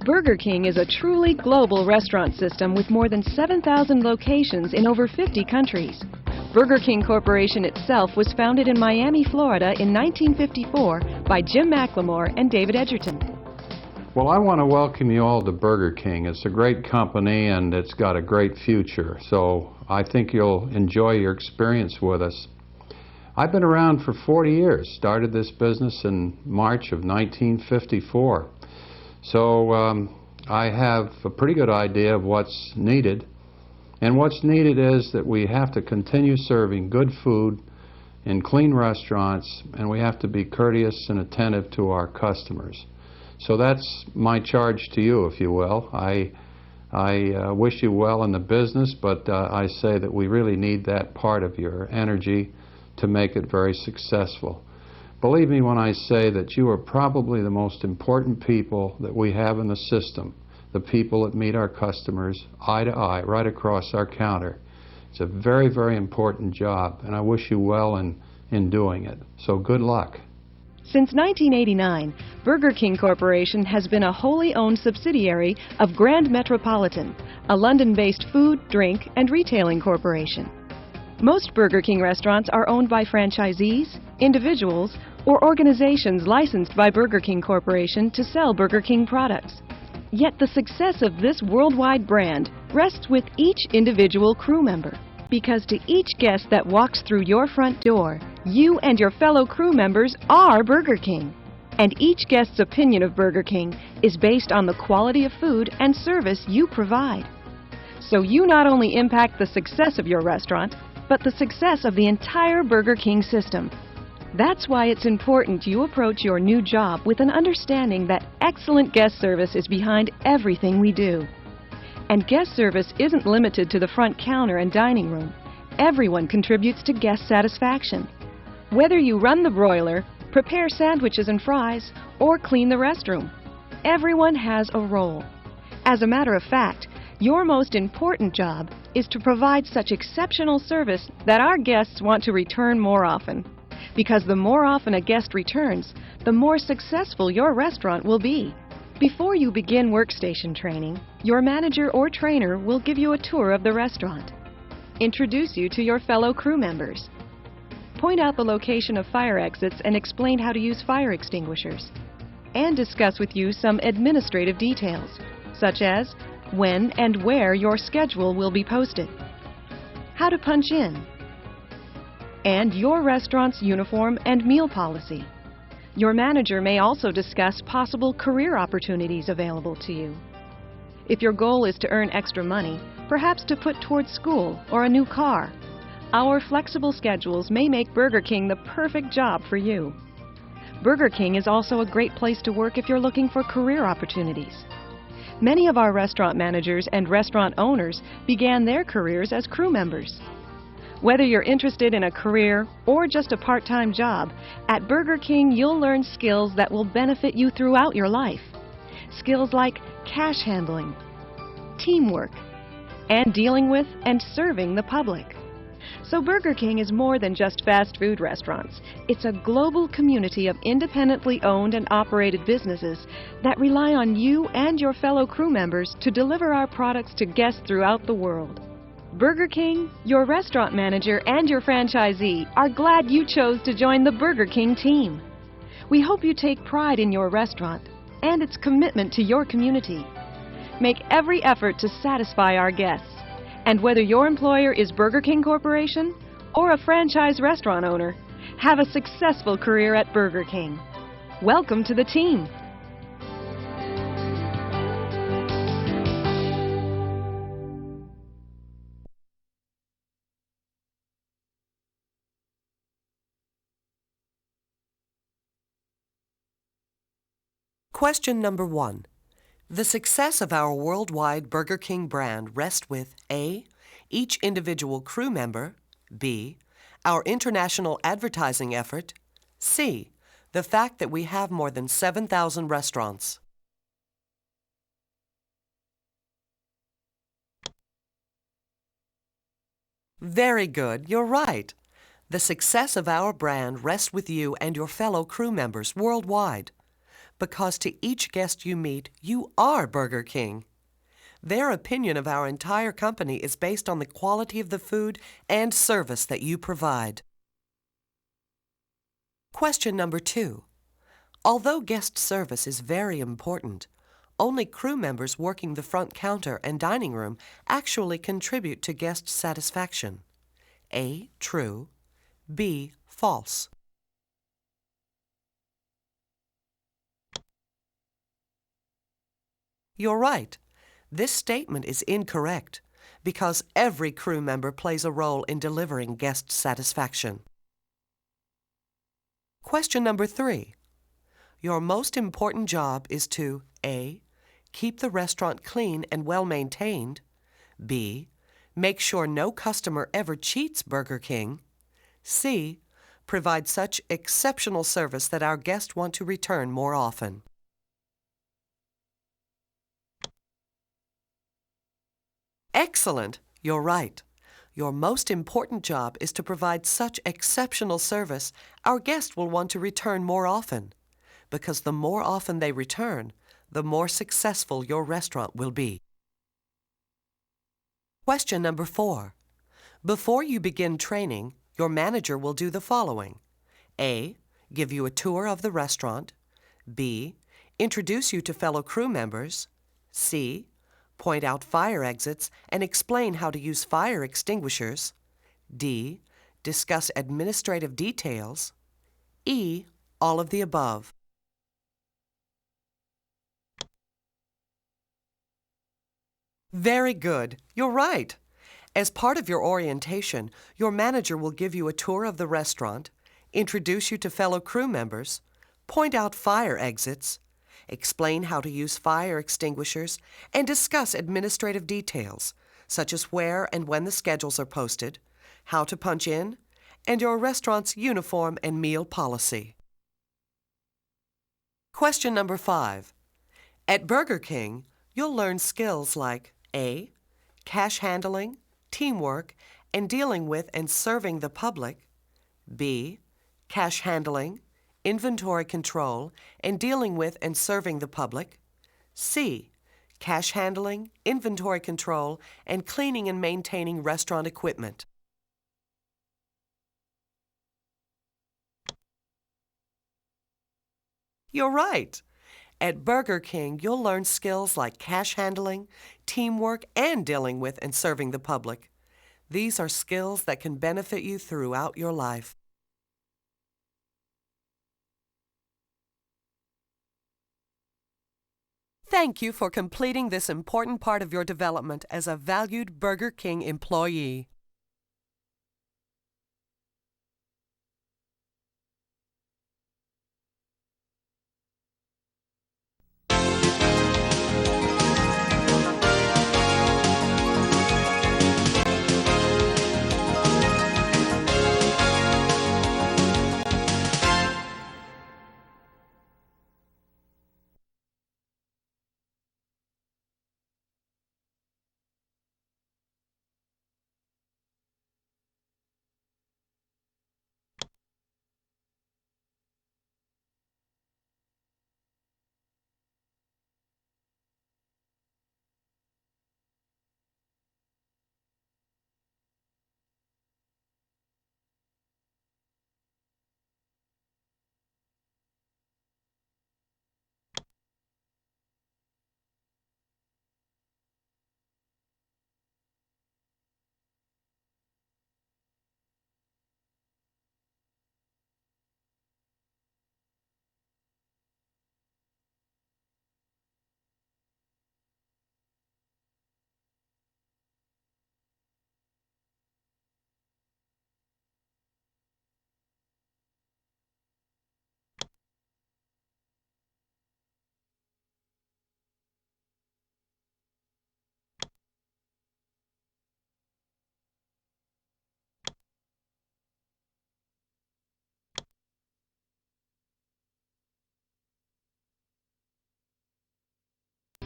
Burger King is a truly global restaurant system with more than 7,000 locations in over 50 countries. Burger King Corporation itself was founded in Miami, Florida in 1954 by Jim McLemore and David Edgerton. Well, I want to welcome you all to Burger King. It's a great company and it's got a great future, so I think you'll enjoy your experience with us. I've been around for 40 years, started this business in March of 1954. So I have a pretty good idea of what's needed. And what's needed is that we have to continue serving good food in clean restaurants, and we have to be courteous and attentive to our customers. So that's my charge to you, if you will. I wish you well in the business, but I say that we really need that part of your energy to make it very successful. Believe me when I say that you are probably the most important people that we have in the system, the people that meet our customers eye to eye, right across our counter. It's a very, very important job, and I wish you well in doing it. So good luck. Since 1989, Burger King Corporation has been a wholly owned subsidiary of Grand Metropolitan, a London-based food, drink, and retailing corporation. Most Burger King restaurants are owned by franchisees, individuals, or organizations licensed by Burger King Corporation to sell Burger King products. Yet the success of this worldwide brand rests with each individual crew member. Because to each guest that walks through your front door, you and your fellow crew members are Burger King. And each guest's opinion of Burger King is based on the quality of food and service you provide. So you not only impact the success of your restaurant, but the success of the entire Burger King system. That's why it's important you approach your new job with an understanding that excellent guest service is behind everything we do. And guest service isn't limited to the front counter and dining room. Everyone contributes to guest satisfaction. Whether you run the broiler, prepare sandwiches and fries, or clean the restroom, everyone has a role. As a matter of fact, your most important job is to provide such exceptional service that our guests want to return more often. Because the more often a guest returns, the more successful your restaurant will be. Before you begin workstation training, your manager or trainer will give you a tour of the restaurant, introduce you to your fellow crew members, point out the location of fire exits and explain how to use fire extinguishers, and discuss with you some administrative details, such as when and where your schedule will be posted, how to punch in, and your restaurant's uniform and meal policy. Your manager may also discuss possible career opportunities available to you. If your goal is to earn extra money, perhaps to put towards school or a new car, our flexible schedules may make Burger King the perfect job for you. Burger King is also a great place to work if you're looking for career opportunities. Many of our restaurant managers and restaurant owners began their careers as crew members. Whether you're interested in a career or just a part-time job, at Burger King you'll learn skills that will benefit you throughout your life. Skills like cash handling, teamwork, and dealing with and serving the public. So Burger King is more than just fast food restaurants. It's a global community of independently owned and operated businesses that rely on you and your fellow crew members to deliver our products to guests throughout the world. Burger King, your restaurant manager, and your franchisee are glad you chose to join the Burger King team. We hope you take pride in your restaurant and its commitment to your community. Make every effort to satisfy our guests. And whether your employer is Burger King Corporation or a franchise restaurant owner, have a successful career at Burger King. Welcome to the team. Question number 1. The success of our worldwide Burger King brand rests with A, each individual crew member, B, our international advertising effort, C, the fact that we have more than 7,000 restaurants. Very good, you're right. The success of our brand rests with you and your fellow crew members worldwide. Because to each guest you meet, you are Burger King. Their opinion of our entire company is based on the quality of the food and service that you provide. Question number 2. Although guest service is very important, only crew members working the front counter and dining room actually contribute to guest satisfaction. A. True. B. False. You're right. This statement is incorrect because every crew member plays a role in delivering guest satisfaction. Question number 3. Your most important job is to A. Keep the restaurant clean and well-maintained. B. Make sure no customer ever cheats Burger King. C. Provide such exceptional service that our guests want to return more often. Excellent! You're right. Your most important job is to provide such exceptional service our guests will want to return more often, because the more often they return, the more successful your restaurant will be. Question number 4. Before you begin training, your manager will do the following. A. Give you a tour of the restaurant. B. Introduce you to fellow crew members. C. Point out fire exits and explain how to use fire extinguishers. D. Discuss administrative details. E. All of the above. Very good. You're right. As part of your orientation, your manager will give you a tour of the restaurant, introduce you to fellow crew members, point out fire exits, explain how to use fire extinguishers, and discuss administrative details, such as where and when the schedules are posted, how to punch in, and your restaurant's uniform and meal policy. Question number 5. At Burger King, you'll learn skills like A. Cash handling, teamwork, and dealing with and serving the public. B. Cash handling, inventory control, and dealing with and serving the public. C. Cash handling, inventory control, and cleaning and maintaining restaurant equipment. You're right. At Burger King, you'll learn skills like cash handling, teamwork, and dealing with and serving the public. These are skills that can benefit you throughout your life. Thank you for completing this important part of your development as a valued Burger King employee.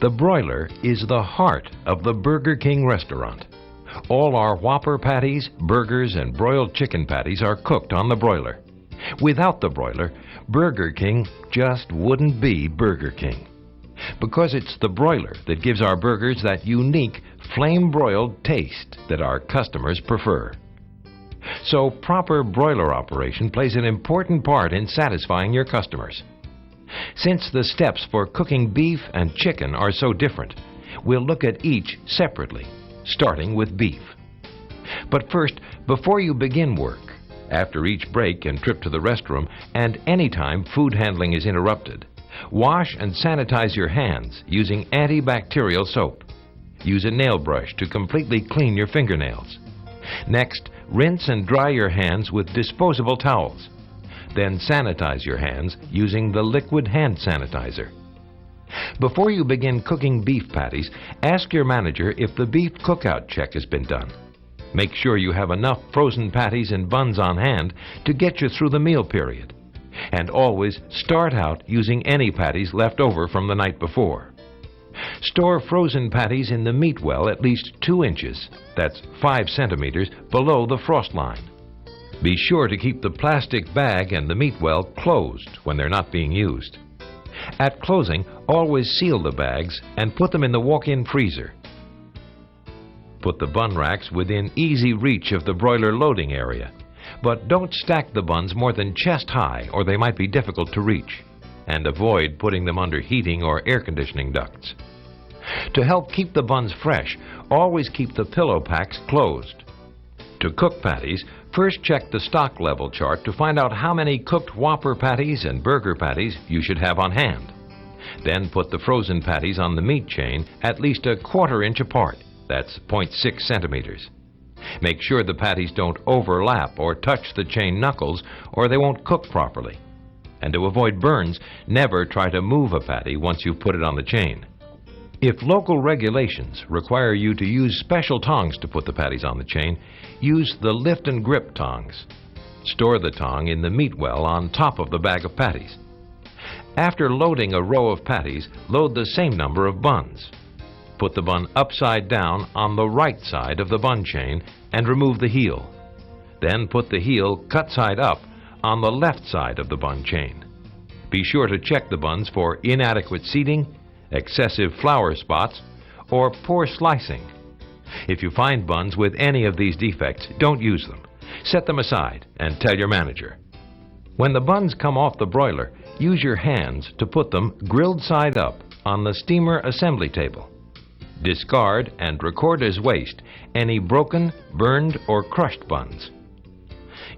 The broiler is the heart of the Burger King restaurant. All our Whopper patties, burgers, and broiled chicken patties are cooked on the broiler. Without the broiler, Burger King just wouldn't be Burger King. Because it's the broiler that gives our burgers that unique flame-broiled taste that our customers prefer. So proper broiler operation plays an important part in satisfying your customers. Since the steps for cooking beef and chicken are so different, we'll look at each separately, starting with beef. But first, before you begin work, after each break and trip to the restroom, and anytime food handling is interrupted, wash and sanitize your hands using antibacterial soap. Use a nail brush to completely clean your fingernails. Next, rinse and dry your hands with disposable towels. Then sanitize your hands using the liquid hand sanitizer. Before you begin cooking beef patties, ask your manager if the beef cookout check has been done. Make sure you have enough frozen patties and buns on hand to get you through the meal period. And always start out using any patties left over from the night before. Store frozen patties in the meat well at least 2 inches, that's 5 centimeters, below the frost line. Be sure to keep the plastic bag and the meat well closed when they're not being used. At closing, always seal the bags and put them in the walk-in freezer. Put the bun racks within easy reach of the broiler loading area, but don't stack the buns more than chest high or they might be difficult to reach, and avoid putting them under heating or air conditioning ducts. To help keep the buns fresh, always keep the pillow packs closed. To cook patties, first check the stock level chart to find out how many cooked Whopper patties and burger patties you should have on hand. Then put the frozen patties on the meat chain at least a 1/4 inch apart, that's 0.6 centimeters. Make sure the patties don't overlap or touch the chain knuckles or they won't cook properly. And to avoid burns, never try to move a patty once you've put it on the chain. If local regulations require you to use special tongs to put the patties on the chain, use the lift and grip tongs. Store the tong in the meat well on top of the bag of patties. After loading a row of patties, load the same number of buns. Put the bun upside down on the right side of the bun chain and remove the heel. Then put the heel cut side up on the left side of the bun chain. Be sure to check the buns for inadequate seating, excessive flour spots, or poor slicing. If you find buns with any of these defects, don't use them. Set them aside and tell your manager. When the buns come off the broiler, use your hands to put them grilled side up on the steamer assembly table. Discard and record as waste any broken, burned, or crushed buns.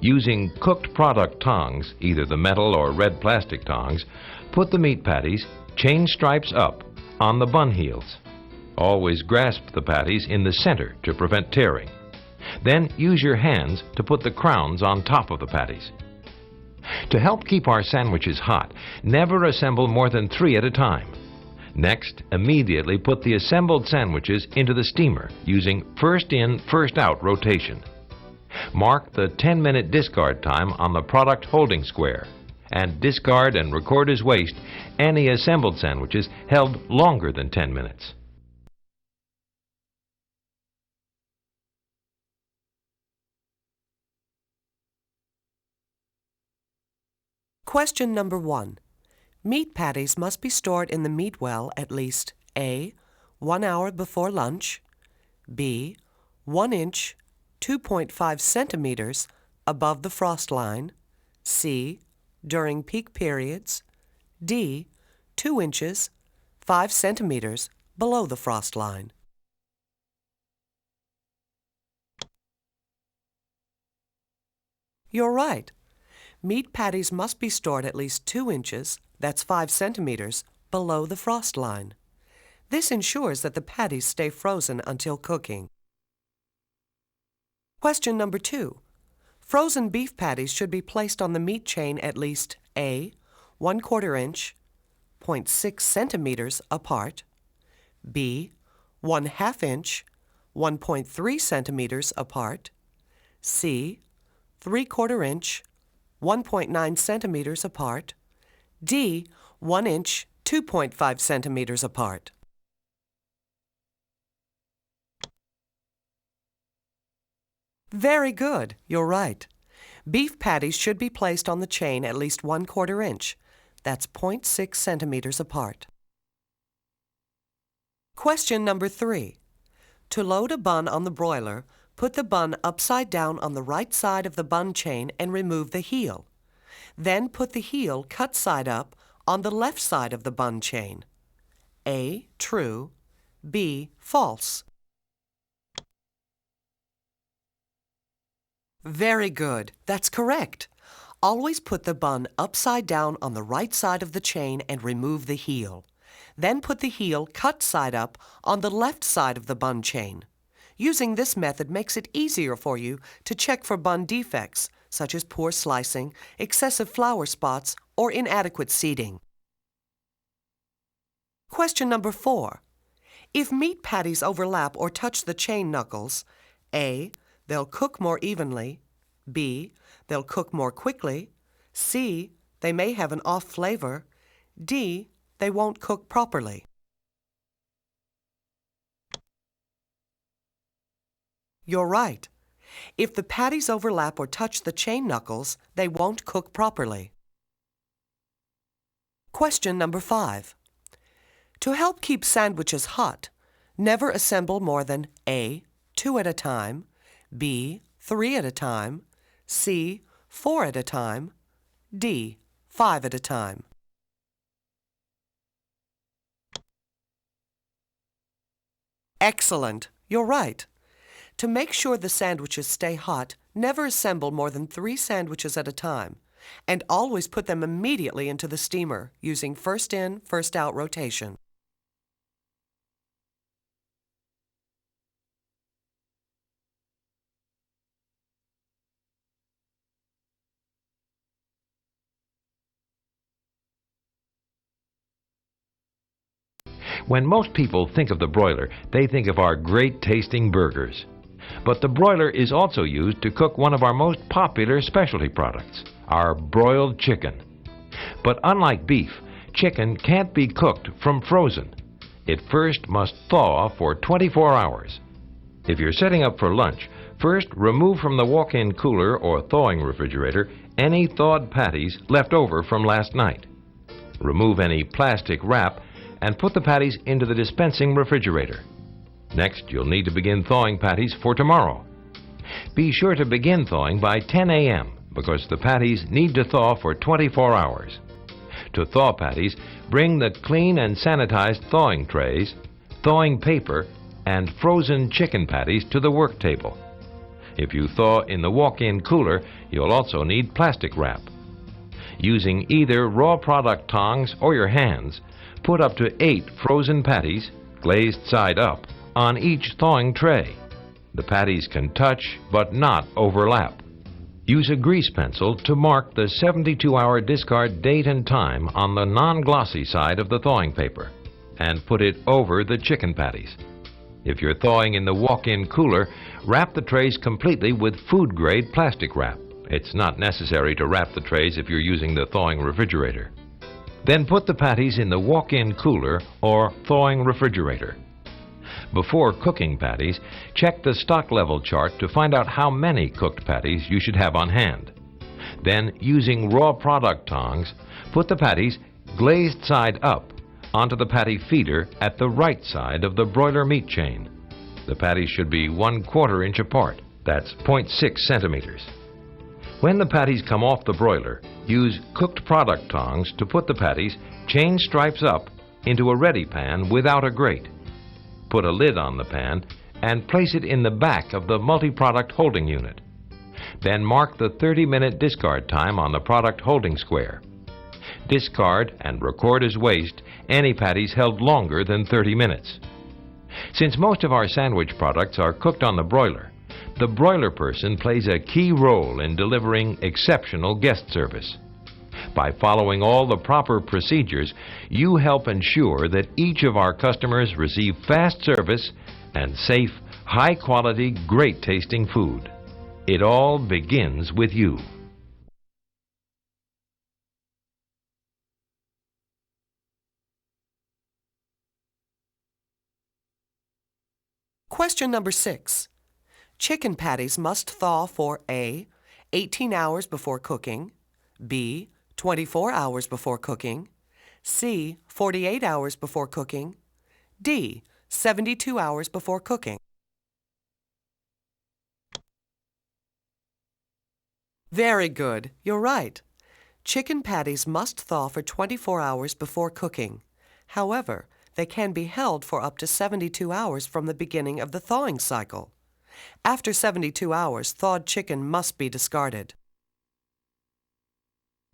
Using cooked product tongs, either the metal or red plastic tongs, put the meat patties, chain stripes up, on the bun heels. Always grasp the patties in the center to prevent tearing. Then use your hands to put the crowns on top of the patties. To help keep our sandwiches hot, never assemble more than 3 at a time. Next, immediately put the assembled sandwiches into the steamer using first in, first out rotation. Mark the 10-minute discard time on the product holding square and discard and record as waste any assembled sandwiches held longer than 10 minutes. Question number 1. Meat patties must be stored in the meat well at least A. 1 hour before lunch, B. 1 inch, 2.5 centimeters above the frost line, C. during peak periods, D. 2 inches, 5 centimeters below the frost line. You're right. Meat patties must be stored at least 2 inches, that's 5 centimeters, below the frost line. This ensures that the patties stay frozen until cooking. Question number 2. Frozen beef patties should be placed on the meat chain at least A. 1/4 inch, 0.6 centimeters apart, B. 1/2 inch, 1.3 centimeters apart, C. 3/4 inch, 1.9 centimeters apart, D. 1 inch, 2.5 centimeters apart. Very good, you're right. Beef patties should be placed on the chain at least 1/4 inch. That's 0.6 centimeters apart. Question number 3. To load a bun on the broiler, put the bun upside down on the right side of the bun chain and remove the heel. Then put the heel cut side up on the left side of the bun chain. A. True. B. False. Very good. That's correct. Always put the bun upside down on the right side of the chain and remove the heel. Then put the heel cut side up on the left side of the bun chain. Using this method makes it easier for you to check for bun defects, such as poor slicing, excessive flour spots, or inadequate seating. Question number 4. If meat patties overlap or touch the chain knuckles, A. They'll cook more evenly. B. They'll cook more quickly. C. They may have an off flavor. D. They won't cook properly. You're right. If the patties overlap or touch the chain knuckles, they won't cook properly. Question number 5. To help keep sandwiches hot, never assemble more than A. 2 at a time, B. 3 at a time, C. 4 at a time, D. 5 at a time. Excellent. You're right. To make sure the sandwiches stay hot, never assemble more than 3 sandwiches at a time, and always put them immediately into the steamer using first in, first out rotation. When most people think of the broiler, they think of our great tasting burgers. But the broiler is also used to cook one of our most popular specialty products, our broiled chicken. But unlike beef, chicken can't be cooked from frozen. It first must thaw for 24 hours. If you're setting up for lunch, first remove from the walk-in cooler or thawing refrigerator any thawed patties left over from last night. Remove any plastic wrap and put the patties into the dispensing refrigerator. Next, you'll need to begin thawing patties for tomorrow. Be sure to begin thawing by 10 a.m. because the patties need to thaw for 24 hours. To thaw patties, bring the clean and sanitized thawing trays, thawing paper, and frozen chicken patties to the work table. If you thaw in the walk-in cooler, you'll also need plastic wrap. Using either raw product tongs or your hands, put up to 8 frozen patties, glazed side up, on each thawing tray. The patties can touch but not overlap. Use a grease pencil to mark the 72-hour discard date and time on the non-glossy side of the thawing paper and put it over the chicken patties. If you're thawing in the walk-in cooler, wrap the trays completely with food-grade plastic wrap. It's not necessary to wrap the trays if you're using the thawing refrigerator. Then put the patties in the walk-in cooler or thawing refrigerator. Before cooking patties, check the stock level chart to find out how many cooked patties you should have on hand. Then, using raw product tongs, put the patties, glazed side up, onto the patty feeder at the right side of the broiler meat chain. The patties should be 1/4 inch apart. That's 0.6 centimeters. When the patties come off the broiler, use cooked product tongs to put the patties, chain stripes up, into a ready pan without a grate. Put a lid on the pan and place it in the back of the multi-product holding unit. Then mark the 30-minute discard time on the product holding square. Discard and record as waste any patties held longer than 30 minutes. Since most of our sandwich products are cooked on the broiler person plays a key role in delivering exceptional guest service. By following all the proper procedures, you help ensure that each of our customers receive fast service and safe, high-quality, great-tasting food. It all begins with you. Question number 6. Chicken patties must thaw for A. 18 hours before cooking, B. 24 hours before cooking, C. 48 hours before cooking, D. 72 hours before cooking. Very good, you're right. Chicken patties must thaw for 24 hours before cooking. However, they can be held for up to 72 hours from the beginning of the thawing cycle. After 72 hours, thawed chicken must be discarded.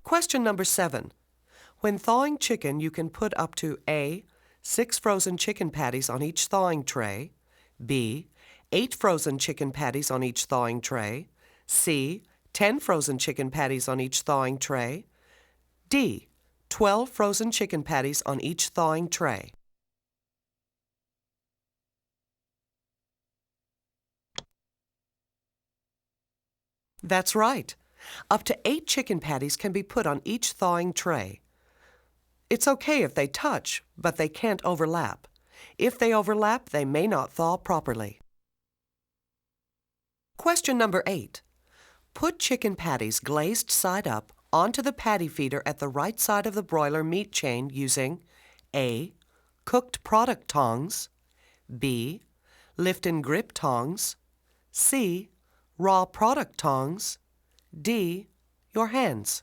Question number 7. When thawing chicken, you can put up to A. 6 frozen chicken patties on each thawing tray, B. 8 frozen chicken patties on each thawing tray, C. 10 frozen chicken patties on each thawing tray, D. 12 frozen chicken patties on each thawing tray. That's right. Up to 8 chicken patties can be put on each thawing tray. It's okay if they touch, but they can't overlap. If they overlap, they may not thaw properly. Question number 8. Put chicken patties glazed side up onto the patty feeder at the right side of the broiler meat chain using A. Cooked product tongs, B. Lift and grip tongs, C. Raw product tongs, D. Your hands.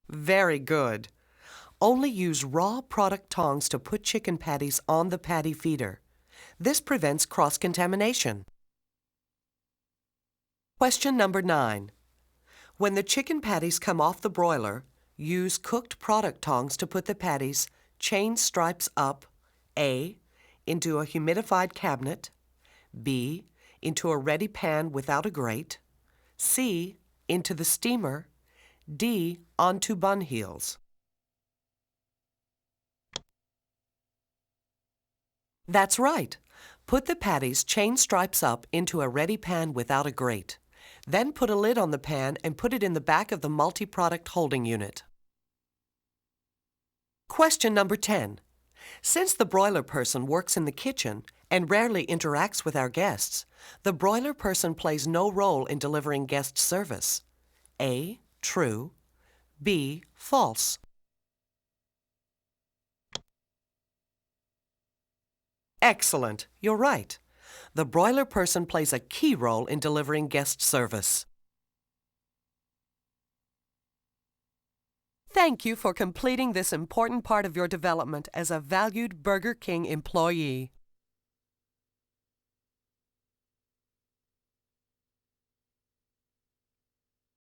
Very good. Only use raw product tongs to put chicken patties on the patty feeder. This prevents cross-contamination. Question number 9. When the chicken patties come off the broiler, use cooked product tongs to put the patties chain stripes up, A. into a humidified cabinet, B. into a ready pan without a grate, C. into the steamer, D. onto bun heels. That's right. Put the patties chain stripes up into a ready pan without a grate. Then put a lid on the pan and put it in the back of the multi-product holding unit. Question number 10. Since the broiler person works in the kitchen and rarely interacts with our guests, the broiler person plays no role in delivering guest service. A. True. B. False. Excellent, you're right. The broiler person plays a key role in delivering guest service. Thank you for completing this important part of your development as a valued Burger King employee.